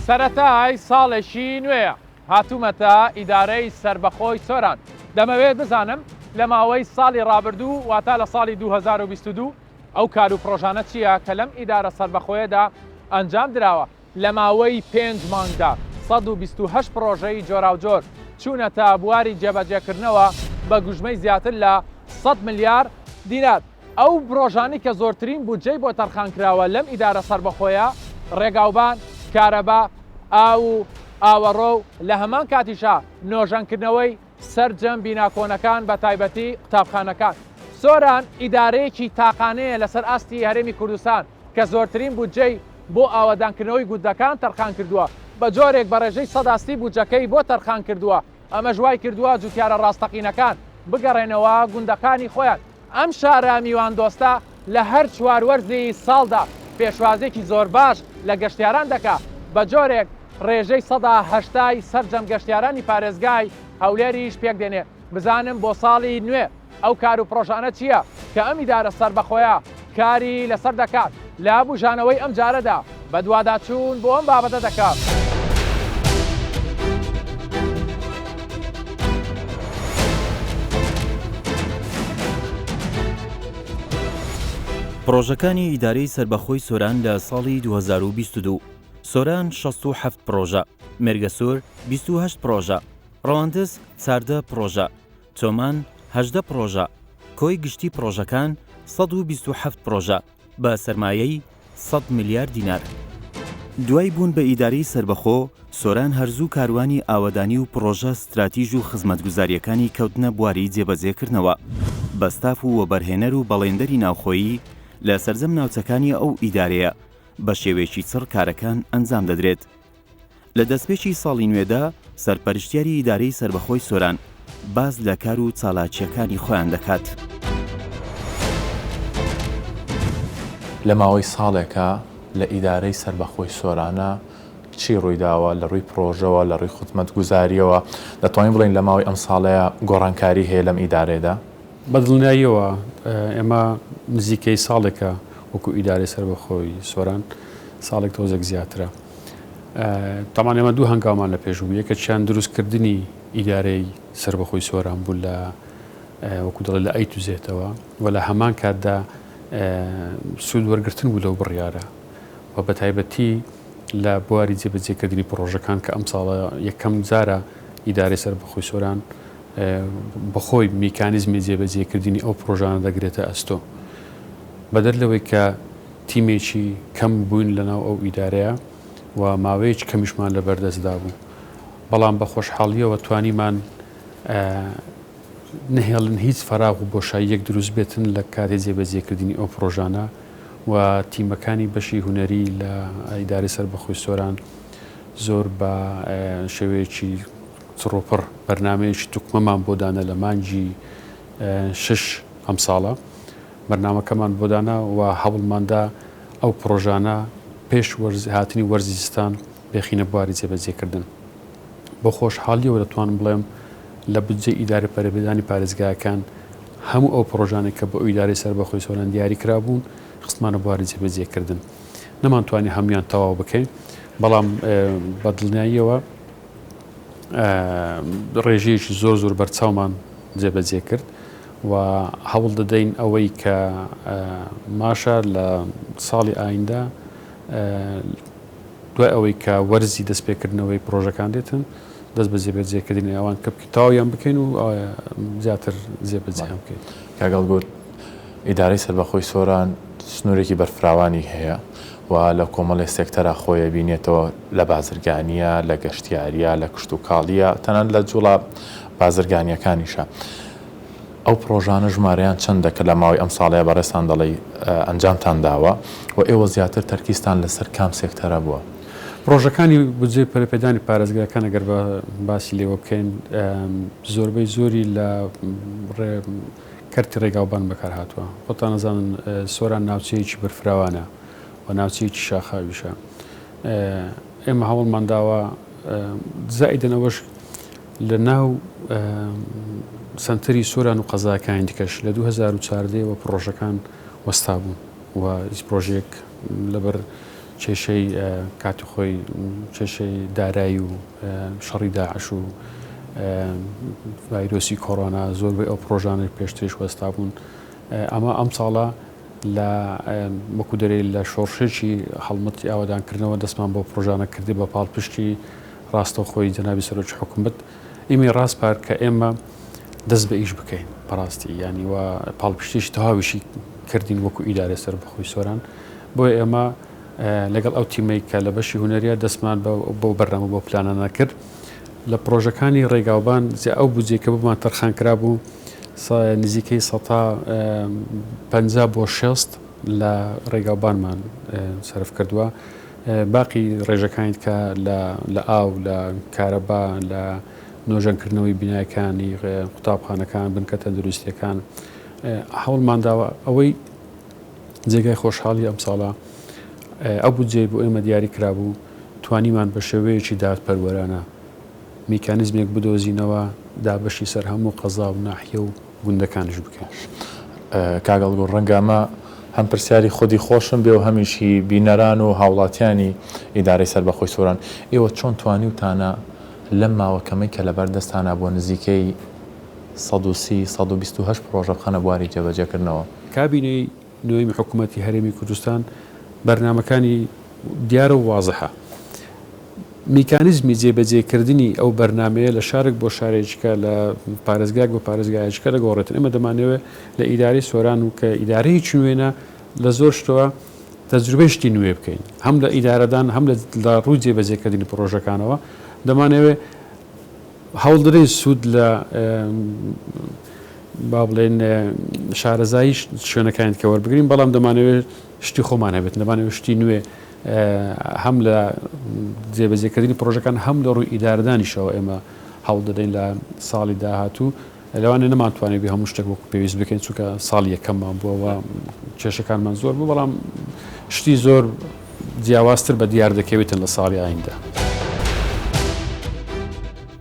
سەرەتای ساڵێکی نوێیە هاتوومەتە ئیدارەی سربەخۆی سۆران. دەمەوێت بزانم لە ماوەی ساڵی ڕابردوو واتە لە ساڵی 2022 ئەو کار و پرۆژانە چییە کە لەم ئیدارە سربەخۆیەدا ئەنجام دراوە. لە ماوەی 5 مانگدا 128 پرۆژەی جۆراوجۆر چوونەتە بواری جێبەجێکردنەوە بە گوژمەی زیاتر لە 100 ملیار دینار. ئەو پرۆژانی کە زۆرترین بودجەی بۆ تەرخانکراوە لەم ئیدارە سربەخۆیە ڕێگاوبان، کارەبا، ئاو و ئاوەڕۆ و لە هەمان کاتیشا نۆژەنکردنەوەی سەرجەم بیناکۆنەکان بە تایبەتی قوتابخانەکان. سۆران ئیدارەیەکی تاقانەیە لەسەر ئاستی هەرێمی کوردستان کە زۆرترین بودجەی بۆ ئاوەدانکردنەوەی گوندەکان تەرخان کردووە بە جۆرێک بە ڕێژەی سەداستی بودجەکەی بۆ تەرخان کردووە. ئەمە ژوای کردووە جوتیارە ڕاستەقینەکان بگەڕێنەوە گوندەکانی خۆیان. ئەم شارە میوان دۆستە لە هەر چواروەرزی ساڵدا پێشوازێکی زۆر باش لە گەشتیاران دەکات بە جۆرێک ڕێژەی 180 سەرجەم گەشتیارانی پارێزگای هەولێریش پێک دێنێ. بزانم بۆ ساڵی نوێ ئەو کار و پرۆژانە چییە کە ئەم ئیدارە سەربەخۆیە کاری لەسەر دەکات لە بژانەوەی ئەم جارەدا بە دوواداچوون بۆ ئەم بابەتە دەکات. پرۆژەکانی ئیدارەی سەربەخۆی سۆران لە ساڵی 2022 سۆران 67 پرۆژە، مێرگەسۆر 28 پرۆژە، ڕەواندز 14 پرۆژە، تۆمان 18 پرۆژە، کۆی گشتی پرۆژەکان 127 پرۆژە بە سەرمایەی 100 ملیار دینار. دوای بوون بە ئیدارەی سەربەخۆ، سۆران هەرزوو کاروانی ئاوەدانی و پرۆژە استراتیژ و خزمەتگوزاریەکانی کەوتنە بواری جێبەجێکردنەوە بە ستاف و وەبەرهێنەر و بەڵێندەری ناوخۆیی لە سەرجەم ناوچەکانی ئەو ئیدارەیە بە شێوێکی چڕ کارەکان ئەنجام دەدرێت. لە دەستپێکی ساڵی نوێدا سەرپەرشتیاری ئیدارەی سەربەخۆی سۆران باز لە کار و چالاکیەکانی خۆیان دەکات. لە ماوەی ساڵێکە لە ئیدارەی سەربەخۆی سۆرانە چی ڕوویداوە لە ڕووی پرۆژەوە لە ڕووی خزمەتگوزاریەوە دەتوانین بڵین لە ماوەی ئەم ساڵەیە گۆڕانکاری هەیە لەم ئیدارەیەدا؟ بەدڵنیاییەوە ئێمە نزیکەی ساڵێکە وەکو ئیدارەی سەربەخۆی سۆران ساڵێک تۆزێک زیاترە. تامان ئێمە دوو هەنگاومان لە پێشوو یەکەیان دروستکردنی ئیدارەی سەربەخۆی سۆران بوو لە وەکو دەڵێ لە ئەیت و زێتەوە و لە هەمان کاتدا سوود وەرگرتن بوو لەو بڕیارە و بە تایبەتی لە بواری جێبەجێکردنی پرۆژەکان کە ئەم ساڵە یەکەم جارە ئیدارەی سەربەخۆی سۆران بەخۆی میکانیزمی جێبەجێکردنی ئەو پرۆژانە دەگرێتە ئەستۆ. بەدەر لەوەی کە تیمێکی کەم بووین لەناو ئەو ئیدارەیە و ماوەیەکی کەمیشمان لە بەردەستدا بوو، بەڵام بە خۆشحاڵیەوە توانیمان نهێڵن هیچ فەراغ و بۆشاییەک دروست بێتن لە کاتێ جێبەجێکردنی ئەو پرۆژانە و تیمەکانی بەشی هونەری لە ئیدارەی سەربەخۆی سۆران زۆر بە شێوەیەکی چڕۆپڕ بەرنامەیەکی توکمەمان بۆدانە لە مانگی 6 ئەم ساڵە بەرنامەکەمان بۆدانە و هەوڵماندا ئەو پرۆژانە پێش هاتنی وەرزی زستان بێخینە بواری جێبەجێکردن. بۆ خۆشحاڵیەوە دەتوانم بڵێم لە بودجەی ئیدارە پەروەردەی پارێزگاکان هەموو ئەو پرۆژانێک کە بۆ ئیدارەی سەربەخۆی سۆران دیاری کرابوون خستمانە بواری جێبەجێکردن. نەمانتوانی هەمویان تەواو بکەین، بەڵام بەدڵنیاییەوە ڕێژەیەکی زۆر بەرچاومان جێبەجێ کرد و هەوڵ دەدەین ئەوەی کە ماشە لە ساڵی ئایندا دوای ئەوەی کە وەرزی دەستپێکردنەوەی پرۆژەکان دێتن دەست بە جێبەجێکردنی ئەوان کە تاویان بکەین و زیاتر جێبەجێیان بکەین. کاگەڵ گوت ئیدارەی سەربەخۆی سۆران سنوورێکی بەرفراوانی هەیە و لە کۆمەڵی سێکتەرە خۆیە بینێتەوە لە بازرگانیە، لە گەشتیاریە، لە کشت و کاڵیە، تەنانەت لە جوڵە بازرگانیەکانیشە. ئەو پرۆژانە ژمارەیان چەندە کە لە ماوەی ئەم ساڵەیە بەڕێستان دەڵێ ئەنجامتان داوە و ئێوە زیاتر تەرکیزتان لەسەر کام سێکتەرە بووە؟ پرۆژەکانی بودجەی پەرەپێدانی پارێزگاکان ئەگەر باسی لێوە بکەین زۆربەی زۆری لە کەرتی ڕێگاوبان بەکار هاتووە. خۆتان نەزانن سۆران ناوچەیەکی بەرفراوانە و ناوچەیەکی شاخاویشە. ئێمە هەوڵمان داوە زائیدەنەوەش لە ناو سنتەری سۆران و قەزاکانی دیکەش لە 2014 و پرۆژەکان وەستا بوون و هیچ پرۆژێک لەبەر کێشەی کاتی خۆی کێشەی دارایی و شەڕی داعش و ڤایرۆسی کۆڕۆنا زۆربەی ئەو پرۆژانێک پێشتریش وەستا بوون. ئەمە ئەم ساڵە لە وەکو دەرەی لە شۆڕشێکی هەڵمەتی ئاوادانکردنەوە دەستمان بۆ پرۆژانە کردی بە پاڵپشتی ڕاستەوخۆی جەنابی سەرۆکی حکوومەت ئێمە ڕاستپار کە ئێمە دەست بە ئیش بکەین بەڕاستی ینی وە پاڵپشتیشی تەواویشی کردین وەکو ئیدارە سەربەخۆی سۆران بۆیە ئێمە لەگەڵ ئەو تیمەی کە لە بەشی هونەریە دەستمان بۆ بەرنامە بۆ پلانە نەکرد لە پرۆژەکانی ڕێگاوبان ئەو بودجێکە بمان تەرخانکرا بوو نزیکەی 150 بۆ 60 لە ڕێگاوبانمان سەرف کردووە. باقی ڕێژەکانیت کە لە ئاو لە کارەبا لە نۆژەنکردنەوەی بینایەکانی قوتابخانەکان بنکە تەندروستیەکان هەوڵمانداوە ئەوەی جێگای خۆشحاڵی ئەم ساڵە ئەو بودجێ بۆ ئێمە دیاری کرابوو توانیمان بە شێوەیەکی دادپەروەرانە میکانیزمێک بدۆزینەوە دابەشی سەر هەموو قەزا و ناحیە و گوندەکانش بکەن. کاگەڵگوڕ ڕەنگامە هەم پرسیاری خودی خۆشم بێ و هەمیشی بینەران و هاوڵاتیانی ئیدارەی سەربەخۆی سۆران ئێوە چۆن توانیوتانە لەم ماوەکەمەی کە لەبەر دەستانە بۆ نزیکەی 128 پرۆژە بخەنە بواری جێبەجێکردنەوە. کابینەی نوێی حکوومەتی هەرێمی کوردستان بەرنامەکانی دیارە و وازەحە. میکانیزمی جێبەجێکردنی ئەو بەرنمەیە لە شارێک بۆ شارێکیکە لە پارێزگاک بۆ پارێزگایشکە دەگۆڕێتن. ئێمە دەمانەوێت لە ئیدارەی سۆران و کە ئیدارەیەکی نوێنە لە زۆر شتەوە تەجروبەشتی نوێ بکەین هەم لە ئیدارەدان هەم لە ڕووی جێبەجێکردنی پرۆژەکانەوە دەمانەوێت هەوڵدرێ سوود لە با بڵێن شارەزایی شوێنەکانیت کە وەربگرین بەڵام دەمانەوێت شتی خۆمان هەبێت دەمانەوێت شتی نوێ هەم لە جێبەجێکردنی پرۆژەکان هەم لە ڕووی ئیدارەدانیشەوە ئێمە هەوڵ دەدەین لە ساڵی داهاتوو لەوانێ نەمانتوانێت بێ هەموو شتێک وەکو پێویست بکەین چونکە ساڵی یەکەممان بووەوە کێشەکانمان زۆر بوو بەڵام شتی زۆر جیاوازتر بە دیار دەکەوێتن لە ساڵی ئایندا.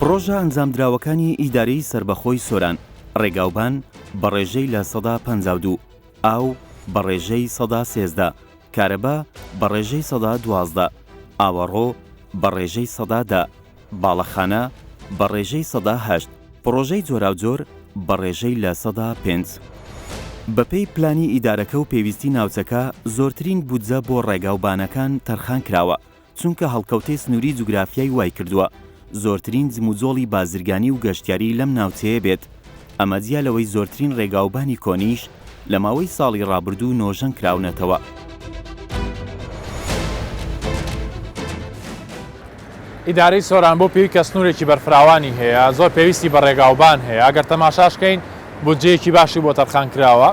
پرۆژە ئەنجامدراوەکانی ئیدارەی سەربەخۆی سۆران ڕێگاوبان بە ڕێژەی لە 152 ئاو بە ڕێژەی 113 کارەبا بە ڕێژەی 112 ئاوەڕۆ بە ڕێژەی 110 باڵەخانە بە ڕێژەی 108 پرۆژەی جۆراوجۆر بە ڕێژەی لە 105. بەپێی پلانی ئیدارەکە و پێویستی ناوچەکە زۆرترین بودجە بۆ ڕێگاوبانەکان تەرخان کراوە چونکە هەڵکەوتەی سنووری جوگرافیای وای کردووە زۆرترین جموجۆڵی بازرگانی و گەشتیاری لەم ناوچەیە بێت. ئەمە جیا لەوەی زۆرترین ڕێگاوبانی کۆنیش لە ماوەی ساڵی ڕابردوو نۆژەن کراونەتەوە. ئیدارەی سۆران بۆ پێوی کە سنوورێکی بەرفراوانی هەیە زۆر پێویستی بە ڕێگاوبان هەیە ئەگەر تەماشاشکەین بودجەیەکی باشی بۆ تەرخان کراوە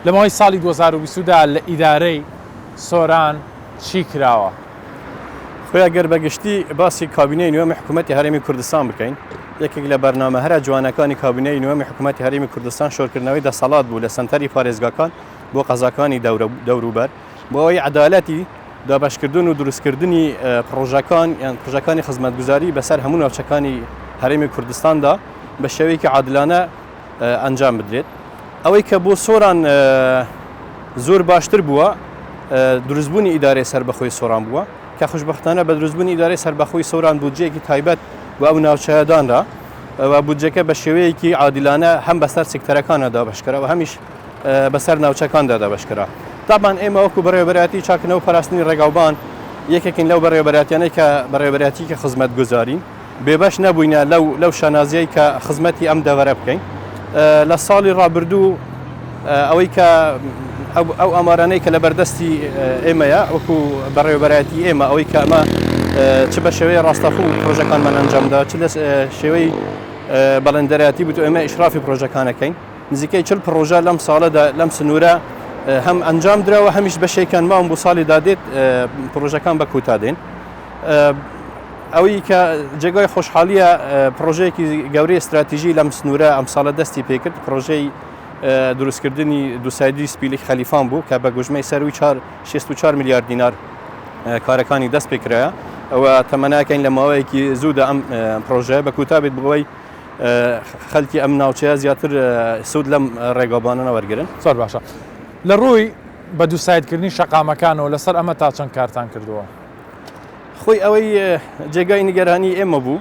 لە ماوەی ساڵی 2020دا لە ئیدارەی سۆران چی کراوە؟ خۆی ئەگەر بەگشتی باسی کابینەی نوێمی حکوومەتی هەرێمی کوردستان بکەین یەکێک لە بەرنامە هەرە جوانەکانی کابینەی نوێمی حکوومەتی هەرێمی کوردستان شۆرکردنەوەی دەسەڵات بوو لە سەنتەری پارێزگاکان بۆ قەزاکانی دەوروبەر بۆ ئەوەی عەدالەتی دابەشکردن و دروستکردنی پرۆژەکانی خزمەتگوزاری بەسەر هەموو ناوچەکانی هەرێمی کوردستاندا بە شێوەیەکی عادلانە ئەنجام بدرێت. ئەوەی کە بۆ سۆران زۆر باشتر بووە دروستبوونی ئیدارەی سەربەخۆی سۆران بووە کە خوشبەختانە بە دروستبوونی ئیدارەی سەربەخۆی سۆران بودجەیەکی تایبەت بۆ ئەو ناوچەیەدانرا و بودجەکە بە شێوەیەکی عادلانە هەم بەسەر سێکتەرەکانە دابەشکرا و هەمیش بەسەر ناوچەکاندا دابەشکرا. طبعاً ئێمە وەکو بەڕێوەبەرەتی چاکنەوە پاراستنی ڕێگاوبان یەکێکین لەو بەڕێوەبەرەتیانەی کە بەڕێوەبەرەتی کە خزمەتگوزارین بێبەش نەبووینە لەو شانازیەی کە خزمەتی ئەم دەوەرە بکەین. لە ساڵی ڕابردوو ئەوەی کە ئەو ئامارانەی کە لە بەردەستی ئێمەیە وەکو بەڕێوەبەرەتی ئێمە ئەوەی کە ئەمە چ بە شێوەیە ڕاستەخوو پرۆژەکانمان ئەنجامدا چ لە شێوەی بەڵندەرەتی بوو ئێمە ئیشرافی پرۆژەکانەکەین نزیکەی 40 پرۆژە لەم ساڵەدا لەم سنوورە هەم ئەنجام درراوە هەمیش بەشێکان ماوە بۆ ساڵی دادێت پرۆژەکان بە کوتادێن. ئەوەی کە جێگای خۆشحالیە پرۆژەیەکی گەورەی استراتیژی لەم سنوورە ئەم ساڵە دەستی پێکرد پرۆژەی دروستکردنی دووسایدی سپیلی خەلیفان بوو کە بە گوژمەی سەروی 64 میلیارد دینار کارەکانی دەست پێکرایە ئەوە تەمەناکەین لە ماوەیەکی زوودا ئەم پرۆژە بە کوتابێت بۆی خەڵکی ئەم ناوچەیە زیاتر سوود لەم ڕێگاوبانە وەرگرن. زۆر باشە لە ڕووی بە دووسایدکردنی شەقامەکانەوە لەسەر ئەمە تا چەند کارتان کردووە؟ خۆی ئەوەی جێگای نیگەرانی ئێمە بوو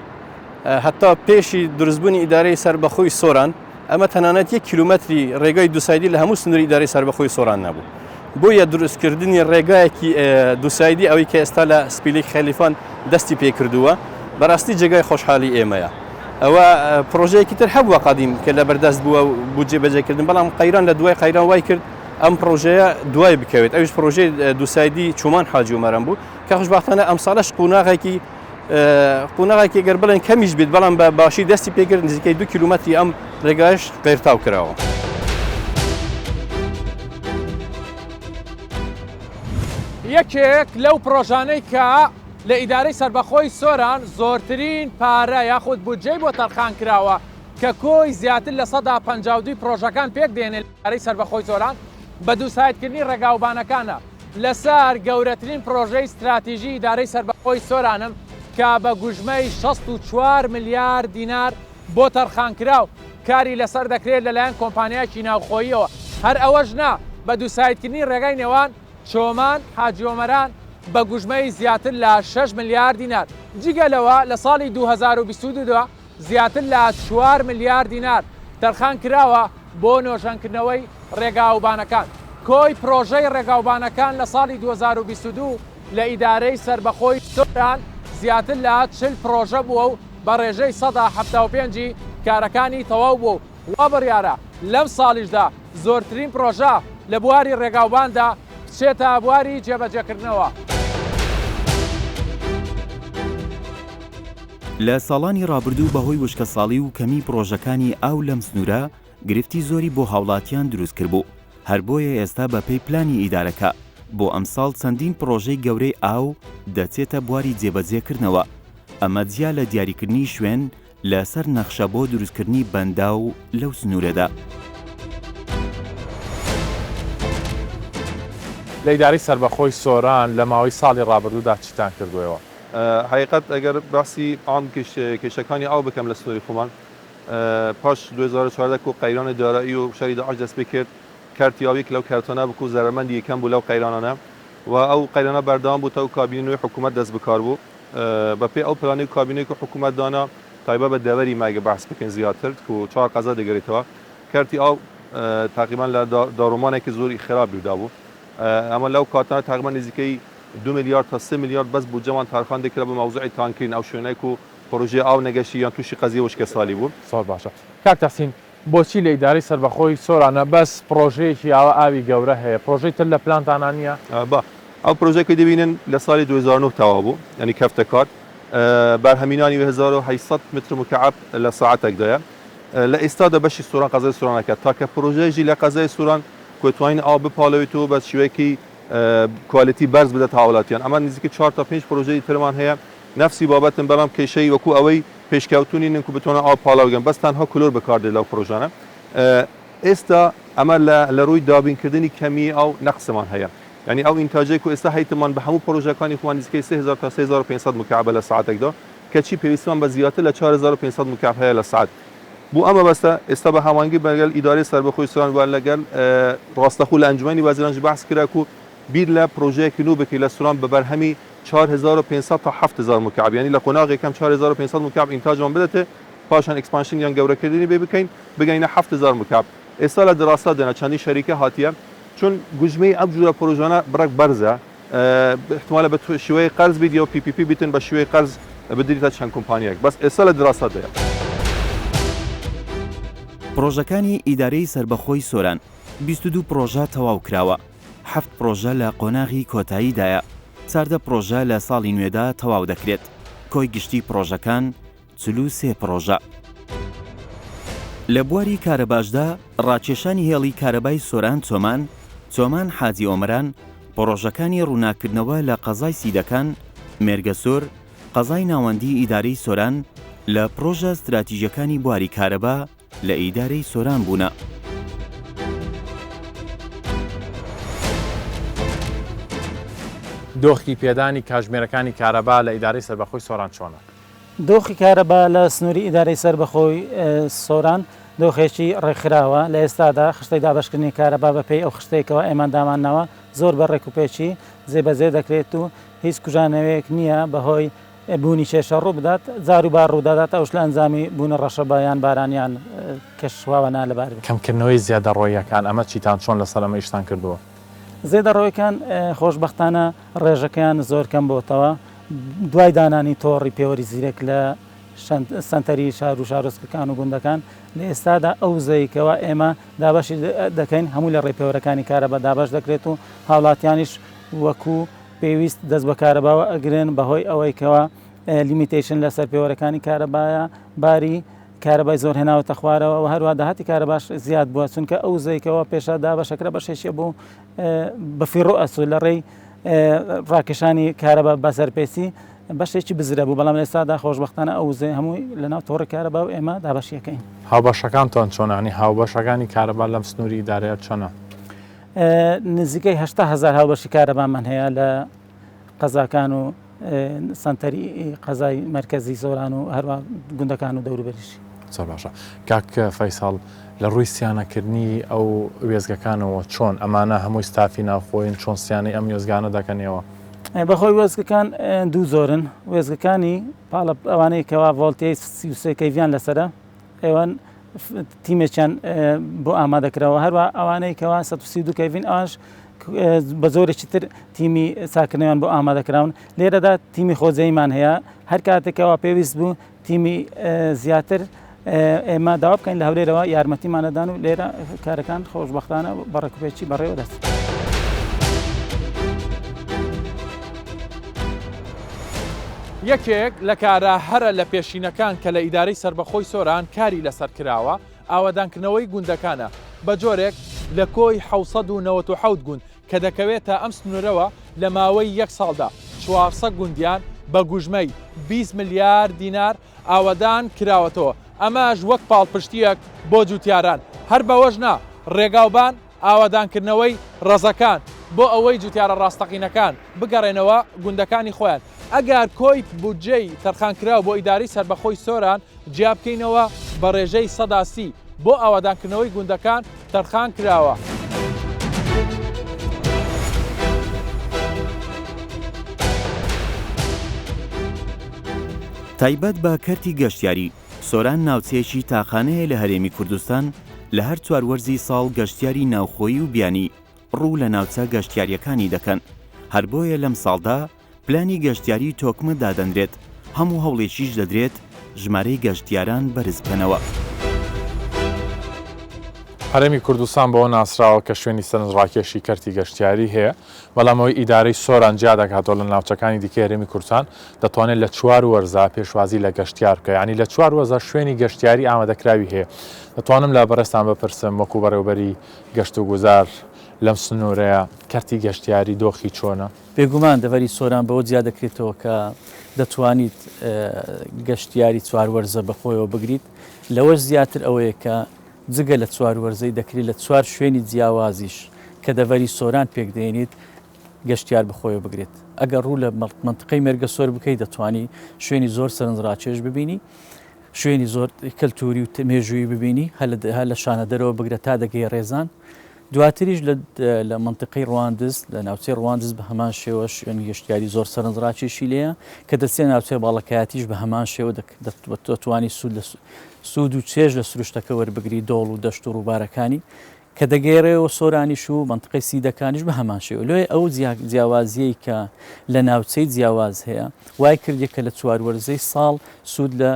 هەتا پێشی دروستبوونی ئیدارەی سربەخۆی سۆران ئەمە تەنانەت 1 کیلومتری ڕێگای دووسایدی لە هەموو سنووری ئیدارەی سربەخۆی سۆران نەبوو. بۆیە دروستکردنی ڕێگایەکی دووسایدی ئەوەی کە ئێستا لە سپیلی خەلیفان دەستی پێ کردووە بەڕاستی جێگای خۆشحالی ئێمەیە. ئەوە پرۆژەیەکی تر هەبووە قەدیم کە لە بەردەست بووە بوو جێبەجێکردن بەڵام قەیران لە دوای قەیران وای کرد ئەم پرۆژەیە دوای بکەوێت ئەوش پرۆژەی دووسایدی چومان حاجی ومەرەم بوو کە خۆشبەختانە ئەم ساڵەش قوناغێکی گەر بڵێن کەمیش بێت بەڵام بە باشی دەستی پێکرد نزیکەی 2 کیلومتری ئەم ڕێگایش قێرتاو کراوە. یەکێک لەو پرۆژانەی کە لە ئیدارەی سربەخۆی سۆران زۆرترین پارە یاخود بودجەی بۆ تەرخان کراوە کە کۆی زیاتر لە 152 پرۆژەکان پێک دێنێت ئیدارەی سربەخۆی سۆران بە دووسایدکردنی ڕێگاوبانەکانە لەسەر گەورەترین پرۆژەی استراتیژی ئیدارەی سربەخۆی سۆرانم کە بە گوژمەی 64 ملیار دینار بۆ تەرخان کراو کاری لەسەر دەکرێت لەلایەن کۆمپانیایەکی ناوخۆییەوە. هەر ئەوەش نا بە دووسایدکردنی ڕێگای نێوان چۆمان حاجی ومەران بە گوژمەی زیاتر لە 6 ملیار دینار. جگەلەوە لە ساڵی 2022 زیاتر لە 4 ملیار دینار تەرخان کراوە بۆ نۆژەنکردنەوەی ڕێگاوبانەکان. کۆی پرۆژەی ڕێگاوبانەکان لە ساڵی 2022 لە ئیدارەی سربەخۆی سۆران زیاتر لە 40 پرۆژە بووە و بە ڕێژەی 175 کارەکانی تەواو بوو. وا بڕیارە لەم ساڵیشدا زۆرترین پرۆژە لە بواری ڕێگاوباندا بچێتە بواری جێبەجێکردنەوە. لە ساڵانی ڕابردوو بەهۆی وشکە ساڵی و کەمی پرۆژەکانی ئاو لەم سنوورە گرفتی زۆری بۆ هاوڵاتیان دروست کردبوو. هەر بۆیە ئێستا بە پێی پلانی ئیدارەکە بۆ ئەمساڵ چەندین پرۆژەی گەورەی ئاو دەچێتە بواری جێبەجێکردنەوە. ئەمە جیا لە دیاریکردنی شوێن لەسەر نەخشە بۆ دروستکردنی بەندا و لەو سنوورەدا. لە ئیدارەی سربەخۆی سۆران لە ماوەی ساڵی ڕابردوودا چیتان کردووەوە؟ حقیقت ئەگەر باسی ئام کێشەکانی ئاو بکەم لە سنووری خۆمان پاش 2014 و قەیرانی دارایی و شەری داعش دەست پێ کرد کارتیاویک لەو کارتۆنە بکو زەرمەندی یەکەم بوو لەو قەیرانانە و ئەو قەیرانە بەردەوام بوو تا و کابینی نوێی حکوومەت دەست بکار بوو بە پێی ئەو پلانی کابینەی که حکوومەت دانا تایبە بە دەوەری ماگە بەحس بکەین زیاتر و 4 قەزا دەگەڕێتەوە کارتی ئاو تقریبا لە داڕۆمانێکی زۆری خراپی ودا بوو ئەمە لەو کاتانە تقریبا نزیکەی 2 میلیارد تا 3 میلیارد بەس بودجەمان تارخان دەکرا بە مەوزوعی تانکردن ئەو شوێنێک و پرۆژێ ئاو نەگەشتی یان تووشی قەزیە وشکە ساڵی بوو. ساڵ باشە. کاک تەحسین بۆچی لە ئیدارەی سربەخۆی سۆرانە بەس پرۆژەیەکی ئاوی گەورە هەیە پرۆژەی تر لە پلانتانان نییە؟ ئەو پرۆژێکی دەبینن لە ساڵی 2009 تەواو بوو ینی کەفتە کات بەرهەمینانی 1800 متر مکعب لە ساعتێکدایە لە ئێستادا بەشی سۆران قەزای سۆرانەکە تاکە پرۆژەیەکی لە قەزای سۆران کوێتوانین ئاو بپاڵەوێتەوە بە شێوەیەکی کوالیتی بەرز بدەت هاوڵاتیان ئەمە نزیکە 4 تا 5 پرۆژەی ترمان هەیە نفسی بابەتن بەڵام کێشەی وەکو ئەوەی پێشکەوتونی نکو بتوانە ئاو پاڵاوگەن بەس تەنها کلۆر بەکاردێت لەو پرۆژانە ئێستا ئەمە لە ڕووی دابینکردنی کەمی ئەو نەقسمان هەیە ینی ئەو ئینتاجێک و ئێستا هەیتمان بە هەموو پرۆژەکانی خۆمان نزیکەی 3000 تا 3500 مکعب لە ساعتێکدا کەچی پێویستمان بە زیاتر لە 4500 مکعب هەیە لە ساعت بۆ ئەمە بەستە ئێستا بە هەمانگی بەگەل ئیدارەی سربەخۆی سۆران وە لەگەل ڕاستەخۆ لە ئەنجومەنی وەزیرانش بەحس کرا و بیر لە پرۆژەیەکی نو بکەی لە سۆران بە بەرهەمی 4500 تا 7000 مکعب ینی لە قۆناغێکم 4500 مکعب ئینتاجمان بدەتێ پاشان ئەکسپانشن یان گەورەکردنی بێ بکەین بگەینە 7000 مکعب. ئێستا لە دراستە دێنە چەندی شەریکە هاتیە چون گوژمەی ئەم جوورە پرۆژانە بڕک بەرزە احتمالە بە شێوەیە قەرز بیت یا PPP بیتن بە شێوەیە قەرز بدریتە چەند کۆمپانیەک بەس ئێستا لە دراستە دەیە. پرۆژەکانی ئیدارەی سربەخۆی سۆران 22 پرۆژە تەواو کراوە 7 پرۆژە لە قۆناغی کۆتاییدایە 14 پرۆژە لە ساڵی نوێدا تەواو دەکرێت کۆی گشتی پرۆژەکان 43 پرۆژە. لە بواری کارەباشدا ڕاکێشانی هێڵی کارەبای سۆران چۆمان حاجی ئۆمەران پرۆژەکانی ڕووناکردنەوە لە قەزای سیدەکان مێرگەسۆر قەزای ناوەندی ئیدارەی سۆران لە پرۆژە استراتیژیەکانی بواری کارەبا لە ئیدارەی سۆران بوونە. دۆخی پێدانی کاژمێرەکانی کارەبا لە ئیدارەی سربەخۆی سۆران چۆنە؟ دۆخی کارەبا لە سنووری ئیدارەی سربەخۆی سۆران دۆخێکی ڕێکخراوە لە ئێستادا خشتەی دابشکردنی کارەبا بەپێی ئەو خشتێکەوە ئێمان دامانەوە زۆر بە ڕێکوپێکی جێبەجێ دەکرێت و هیچ کوژانەوەیەک نییە بەهۆی بوونی کێشە ڕوو بدات زار و بار ڕوودادات ئەوش لە ئەنجامی بوون ڕەشەبایان بارانیان کەشواوەنا لەبار بێت. کەمکردنەوەی زیادە ڕۆیەکان ئەمە چیتان چۆن لەسەر ئەمە ئیشتان کردووە؟ زێدە ڕۆیەکان خۆشببختانە ڕێژەکەیان زۆر کەم بۆتەوە دوای دانانی تۆڕی پێوەری زیرێک لە سنتەری شار و شارۆچکەکان و گوندەکان لە ئێستادا ئەو زەیکەوە ئێمە دابەشی دەکەین هەموو لە ڕێپێوەرەکانی کارەبا دابش دەکرێت و هاوڵاتیانیش وەکو پێویست دەست بە کارەباوە ئەگرن بەهۆی ئەوەیکەوە لیمیتیشن لەسەر پێوەرەکانی کارەبایە باری کارەبای زۆر هێناوەتە خوارەوە و هەروە داهاتی کارەباش زیاد بووە چونکە ئەو زەیکەوە پێشە دابەشەکرە بەشێشیە بوو بەفیڕۆ ئەسو لە ڕێی ڕاکێشانی کارەبا بەسەرپێسی بەشێکی بزرە بوو بەڵام ئێستادا خۆشببختانە ئەو زێ هەمووی لەناو تۆڕی کارەبا و ئێمە دابەشیەکەین. هاوبەشەکانتان چۆنانی هاوبەشەکانی کارەبا لەم سنووری ئیدارەیە چۆنە؟ نزیکەی 800,000 هاوبەشی کارەبامان هەیە لە قەزاکان و سنتەری قەزای مرکزی سۆران و هەروە گوندەکان و دەوروبەریشی. زۆر باشە. کاک فەیساڵ لە ڕووی سیانەکردنی ئەو وێزگەکانەوە چۆن ئەمانە هەمووی ستافی ناوخۆین چۆن سیانەی ئەم وێزگانە دەکەنەوە؟ بەخۆی وێزگەکان دوو زۆرن وێزگەکانی پاڵە ئەوانەی کەوا ڤۆڵتەی 33 کەیڤیان لەسرە ئێوەن تیمێکیان بۆ ئامادەکراوە هەروە ئەوانەی کەوا 132 کەیڤین ئاش بە زۆرێکی تر تیمی ساکردنەوەیان بۆ ئامادەکراون لێرەدا تیمی خۆجەیمان هەیە هەر کاتێکەوە پێویست بوو تیمی زیاتر ئێمە داوا بکەین لە هەولێرەوە یارمەتیمانەدان و لێرە کارەکان خۆشببختانە بەڕێکوپێکی بەڕێوە دەست. یەکێک لە کارە هەرە لە پێشینەکان کە لە ئیدارەی سربەخۆی سۆران کاری لەسەر کراوە ئاوادانکردنەوەی گوندەکانە بە جۆرێک لە کۆی 1997 گوند کە دەکەوێتە ئەم سنوورەوە لە ماوەی یەک ساڵدا 400 گوندیان بە گوژمەی 20 ملیار دینار ئاوادان کراوەتەوە ئەمەش وەک پاڵپشتیەک بۆ جوتیاران هەر بەوەش نا ڕێگاوبان ئاوادانکردنەوەی ڕەزەکان بۆ ئەوەی جوتیارە ڕاستەقینەکان بگەڕێنەوە گوندەکانی خۆیان ئەگەر کۆی بودجەی تەرخانکراوە بۆ ئیداری سربەخۆی سۆران جیا بکەینەوە بە ڕێژەی 130 بۆ ئاوادانکردنەوەی گوندەکان تەرخان کراوە. تایبەت بە کەرتی گەشتیاری سۆران ناوچەیەکی تاقانەیە لە هەرێمی کوردستان لە هەر چواروەرزی ساڵ گەشتیاری ناوخۆیی و بیانی ڕوو لە ناوچە گەشتیاریەکانی دەکەن هەر بۆیە لەم ساڵدا پلانی گەشتیاری تۆکمە دادەنرێت هەموو هەوڵێکیش دەدرێت ژمارەی گەشتیاران بەرز بکەنەوە. هەرێمی کوردستان بەوە ناسراوە کە شوێنی سەرنجڕاکێشی کەرتی گەشتیاری هەیە بەڵامەوەی ئیدارەی سۆران جیا دەکاتەوە لە ناوچەکانی دیکە هەرێمی کوردستان دەتوانێت لە 4 وەرزە پێشوازی لە گەشتیار بکە ینی لە 4 وەرزە شوێنی گەشتیاری ئامادەکراوی هەیە. دەتوانم لە بەڕێستان بپرسم وەکو بەڕێوەبەری گەشت و گوزار لەم سنوورەیە کەرتی گەشتیاری دۆخی چۆنە؟ بێگومان دەڤەری سۆران بەوە جیا دەکرێتەوە کە دەتوانیت گەشتیاری 4 وەرزە بەخۆیەوە بگریت لەوەش زیاتر ئەوەیە کە جگە لە 4 وەرزەی دەکرێت لە 4 شوێنی جیاوازیش کە دەڤەری سۆران پێکدێنیت گەشتیار بەخۆیەوە بگرێت ئەگەر ڕوو لە منطقەی مێرگە سۆر بکەیت دەتوانی شوێنی زۆر سەرنجڕاکێش ببینی شوێنی زۆر کەلتوری و مێژووی ببینی هەر لە شانە دەرەوە بگرێت تا دەگەی ڕێزان دواتریش لە منطقەی ڕواندز لە ناوچەی ڕواندز بە هەمان شێوە شوێنی گەشتیاری زۆر سەرنجڕاکێشی لێیە کە دەچێت ناوچەی باڵەکایەتیش بە هەمان شێوە دەتوانی سوود و چێژ لە سروشتەکە وەربگری دۆڵ و دەشت و ڕووبارەکانی کە دەگەێڕێەوە سۆرانیش و منطقەی سیدەکانیش بە هەمان شێوە لێ ئەو جیاوازیەی کە لە ناوچەی جیاواز هەیە وای کردێت کە لە 4 وەرزەی ساڵ سوود لە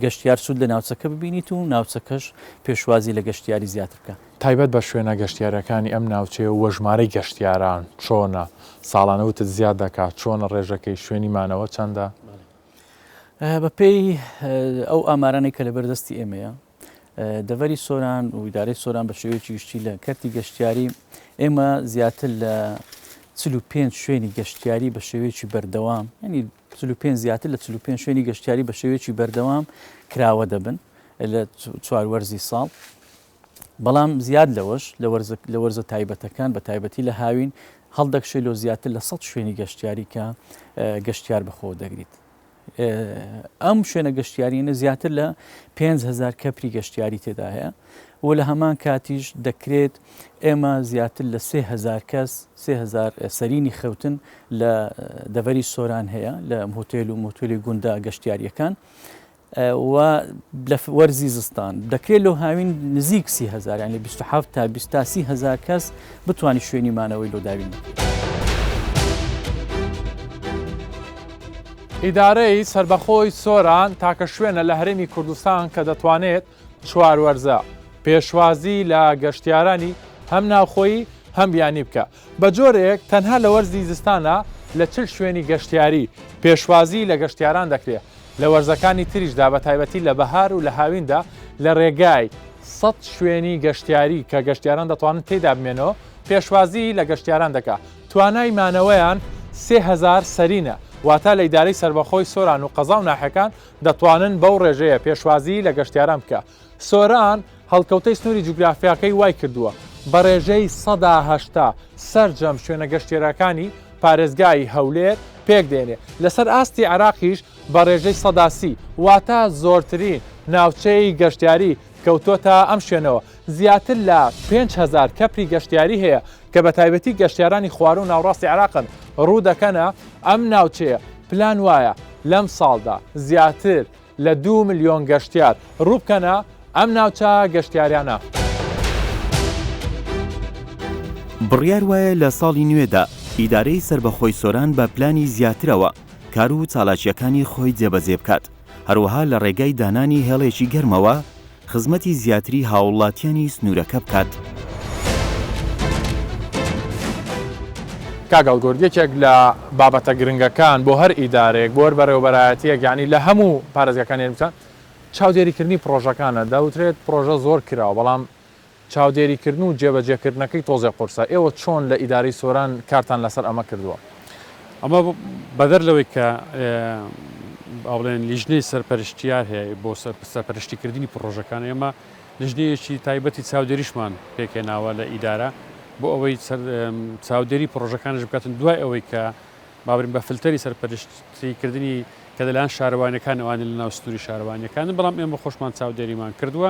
گەشتیار سوود لە ناوچەکە ببینیت و ناوچەکەش پێشوازی لە گەشتیاری زیاتر بکە. تایبەت بە شوێنە گەشتیارەکانی ئەم ناوچەیە و ژمارەی گەشتیاران چۆنە ساڵانەوتت زیاد دەکات چۆنە ڕێژەکەی شوێنی مانەوە چەندە؟ بەپێی ئەو ئامارانەی کە لە بەردەستی ئێمەیە دەڤەری سۆران و ئیدارەی سۆران بە شێوەیەکی گشتی لە کەرتی گەشتیاری ئێمە زیاتر لە 45 شوێنی گەشتیاری بە شێوەیەکی بەردەوام ینی 45 زیاتر لە 45 شوێنی گەشتیاری بە شێوەیەکی بەردەوام کراوە دەبن لە 4 وەرزی ساڵ بەڵام زیاد لەوەش لە وەرزە تایبەتەکان بە تایبەتی لە هاوین هەڵدەکشێت لۆ زیاتر لە 100 شوێنی گەشتیاری کە گەشتیار بەخۆ دەگریت ئەم شوێنە گەشتیارینە زیاتر لە 5,000 کەپری گەشتیاری تێدا هەیە و لە هەمان کاتیش دەکرێت ئێمە زیاتر لە 3,000 کەس 3,000 سەرینی خەوتن لە دەڤەری سۆران هەیە لە هۆتێل و مۆتۆلی گوندا گەشتیاریەکان و لە وەرزی زستان دەکرێت لەو هاوین نزیک 30,000 یان لە 27 تا 30,000 کەس بتوانانی شوێنی مانەوەی لۆداوین بکرێت. ئیدارەی سربەخۆی سۆران تاکە شوێنە لە هەرێمی کوردستان کە دەتوانێت چواروەرزە پێشوازی لە گەشتیارانی هەم ناوخۆیی هەم بیانی بکە. بە جۆرێک تەنها لە وەرزی زستانە لە 40 شوێنی گەشتیاری پێشوازی لە گەشتیاران دەکرێت. لە وەرزەکانی تریشدا بە تایبەتی لە بەهار و لە هاویندا لە ڕێگای 100 شوێنی گەشتیاری کە گەشتیاران دەتوانن تێدا بمێنەوە پێشوازی لە گەشتیاران دەکا. توانای مانەوەیان 3,000 سەرینە. واتە لە ئیدارەی سربەخۆی سۆران و قەزا و ناحەکان دەتوانن بەو ڕێژەیە پێشوازی لە گەشتیاران بکە. سۆران هەڵکەوتەی سنووری جوگرافیاکەی وای کردووە بە ڕێژەی 180 سەرجەم شوێنە گەشتێرەکانی پارێزگای هەولێر پێک دێنێ. لەسەر ئاستی عراقیش بە ڕێژەی 130 واتە زۆرترین ناوچەی گەشتیاری کەوتۆتە ئەم شوێنەوە. زیاتر لە 5,000 کەپری گەشتیاری هەیە کە بە تایبەتی گەشتیارانی خوارە و ناوڕاستی عراقن ڕوو دەکەنە ئەم ناوچەیە پلان وایە لەم ساڵدا زیاتر لە 2 ملیۆن گەشتیار ڕوو بکەنە ئەم ناوچە گەشتیاریانە. بڕیار وایە لە ساڵی نوێدا ئیدارەی سربەخۆی سۆران بە پلانی زیاترەوە کار و چالاکیەکانی خۆی جێبەجێ بکات. هەروەها لە ڕێگای دانانی هێڵێکی گەرمەوە خزمەتی زیاتری هاوڵاتیانی سنوورەکە بکات. کاگەڵگورد یەکێک لە بابەتە گرنگەکان بۆ هەر ئیدارێک بۆ بەڕێوەبەرایەتیەک یعنی لە هەموو پارێزگاکانی بتان چاودێریکردنی پرۆژەکانە دەوترێت پرۆژە زۆر کراوە بەڵام چاودێریکردن و جێبەجێکردنەکەی تۆزێک قورسە. ئێوە چۆن لە ئیداری سۆران کارتان لەسەر ئەمە کردووە؟ ئەمە بەدەر لەوەی کە ئاڵێن لیژنەی سەرپەرشتیار هەیە بۆ سەرپەرشتیکردنی پرۆژەکان ئێمە لیژنەیەکی تایبەتی چاودێریشمان پێکێناوە لە ئیدارە بۆ ئەوەی چاودێری پرۆژەکانش بکاتن دوای ئەوەی کە بابرین بە فلتەری سەرپەرشتیکردنی کە دەلایەن شارەوانەکان ئەوانە لە ناو سنووری شارەوانیەکان بەڵام ئێمە خۆشمان چاودێریمان کردووە.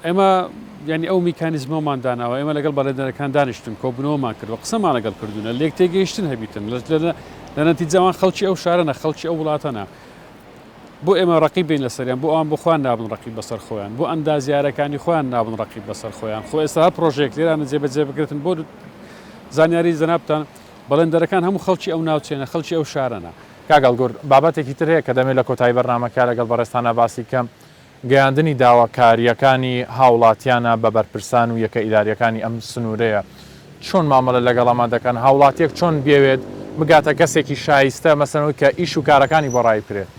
ئێمە ینی ئەو میکانیزمەمان داناوە ئێمە لەگەڵ بەڵێنەرەکان دانیشتن کۆبنەوەمان کردوە قسەمان لەگەڵ کردوونە لێک تێگەیشتن هەبیتن لە نەتیجەوان خەڵکی ئەو شارەنە خەڵکی ئەو وڵاتەنە بۆ ئێمە ڕقیب بین لە سەریان بۆ ئەوان بخوان نابن ڕقیب بەسەر خۆیان بۆ ئەندازیارەکانی خۆیان نابن ڕقیب بەسەر خۆیان خۆ ئێستا هەر پرۆژێک لێرانە جێبەجێ بکرێتن بۆ زانیاری جەنابتان بەڵێندەرەکان هەموو خەڵکی ئەو ناوچێنە خەڵکی ئەو شارەنە. کاگەڵگورد بابەتێکی تر هەیە کە دەمێت لە کۆتایی بەرنامەکە لەگەڵ بەڕێستانە باسی کەم گەیاندنی داواکاریەکانی هاوڵاتیانە بە بەرپرسان و یەکە ئیداریەکانی ئەم سنوورەیە چۆن مامەڵە لەگەڵ ئەمان دەکەن هاوڵاتیەک چۆن بێوێت بگاتە کەسێکی شایستە مەسەنەوەی کە ئیش و کارەکانی بۆ ڕای بکرێت؟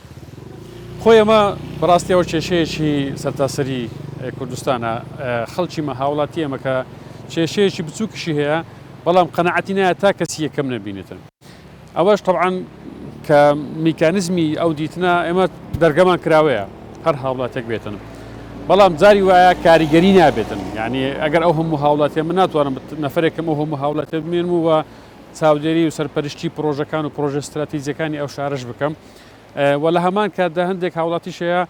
خۆی ئەمە بەڕاستیەوە کێشەیەکی سەرتاسەری کوردستانە خەڵکی مە هاوڵاتی ئەمە کە کێشەیەکی بچووکشی هەیە بەڵام قەنەعەتی نایە تا کەسی یەکەم نەبینێتن. ئەوەش طبعاً کە میکانیزمی ئەو دیتنە ئێمە دەرگەمان کراوەیە هەر هاوڵاتێک بێتن بەڵام جاری وایە کاریگەری نابێتن یعنی ئەگەر ئەو هەموو هاوڵاتیە من ناتوانم نەفرێکم ئەو هەموو هاوڵاتێ بمێنم و چاودێری و سەرپەرشتی پرۆژەکان و پرۆژە استراتیجیەکانی ئەو شارەش بکەم و لە هەمان کاتدا هەندێک هاوڵاتیشەیە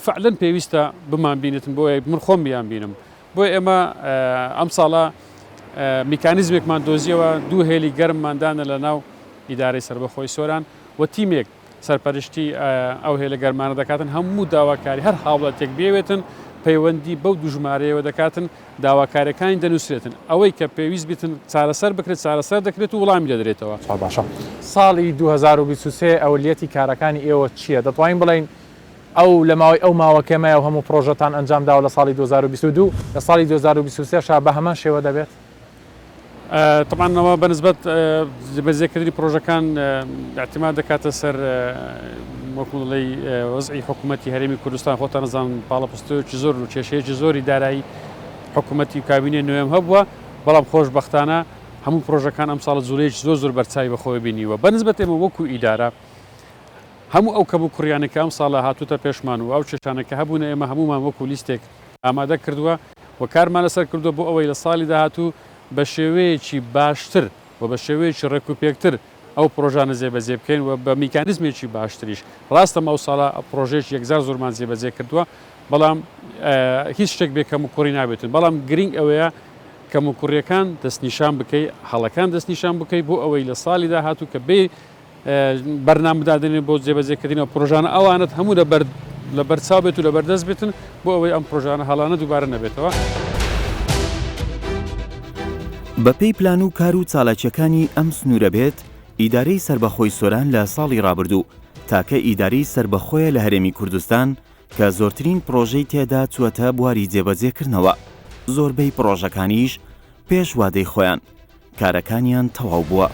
فعلەن پێویستە بمان بینێتن بۆ من خۆم بیان بینم بۆی ئێمە ئەم ساڵە میکانیزمێکمان دۆزیەوە دوو هێلی گەرمماندانە لە ناو ئیدارەی سەربەخۆی سۆران و تیمێک سەرپەرشتی ئەو هێلە گەرمانە دەکاتن هەموو داواکاری هەر هاوڵاتێک بێوێتن پەیوەندی بەو دوژمارەیەوە دەکاتن داواکارەکانی دەنووسێتن ئەوەی کە پێویست بیتن چارەسەر بکرێت چارەسەر دەکرێت و وڵامی دەدرێتەوە. باشە ساڵی 2023 ئەولیەتی کارەکانی ئێوە چییە؟ دەتوانین بڵین ئەو لە ماوەی ئەو ماوەکەمەیە و هەموو پرۆژەتان ئەنجامداوە لە ساڵی 2022 لە ساڵی 2023 شا بە هەمان شێوە دەبێت؟ طبعاًەوە بەنسبەت بەزێکردنی پرۆژەکان احتیمال دەکاتە سەر وەکوڵی وەزعی حکوومەتی هەرێمی کوردستان خۆتان نەزان پاڵەپستۆیەکی زۆر و کێشەیەکی زۆری دارایی حکوومەتی و کابینێ نوێم هەبووە بەڵام خۆشبەختانە هەموو پرۆژەکان ئەم ساڵە جوولەیەکی زۆر بەرچاوی بەخۆی بینیوە بەنسبەت ئێمە وەکو ئیدارە هەموو ئەو کەم و کوڕیانێکە ئەم ساڵە هاتوتە پێشمان و ئەو کێشانەکە هەبوونە ئێمە هەمومان وەکو لیستێک ئامادە کردووە و کارمان لەسەر کردووە بۆ ئەوەی لە ساڵی داهاتوو بە شێوەیەکی باشتر و بە شێوەیەکی ڕێکوپێکتر ئەو پرۆژانە جێبەجێ بکەین و بە میکانیزمێکی باشتریش ڕاستە ئەو ساڵە پرۆژێک یەکزار زۆرمان جێبەجێ کردووە بەڵام هیچ شتێک بێ کەم و کوڕی نابێتن بەڵام گرنگ ئەوەیە کەم و کوڕیەکان دەستنیشان بکەیت هەڵەکان دەستنیشان بکەیت بۆ ئەوەی لە ساڵی داهاتوو کە بێ بەرنامەدادنێن بۆ جێبەجێکردنەوە پرۆژانە ئەوانت هەموو لە بەرچاو بێت و لە بەردەست بێتن بۆ ئەوەی ئەم پرۆژانە هەڵانە دووبارە نەبێتەوە. بەپێی پلان و کار و چالاکیەکانی ئەم سنوورە بێت ئیدارەی سربەخۆی سۆران لە ساڵی ڕابردوو تاکە ئیدارەی سربەخۆیە لە هەرێمی کوردستان کە زۆرترین پرۆژەی تێدا چووەتە بواری جێبەجێکردنەوە زۆربەی پرۆژەکانیش پێش وادەی خۆیان کارەکانیان تەواو بووە.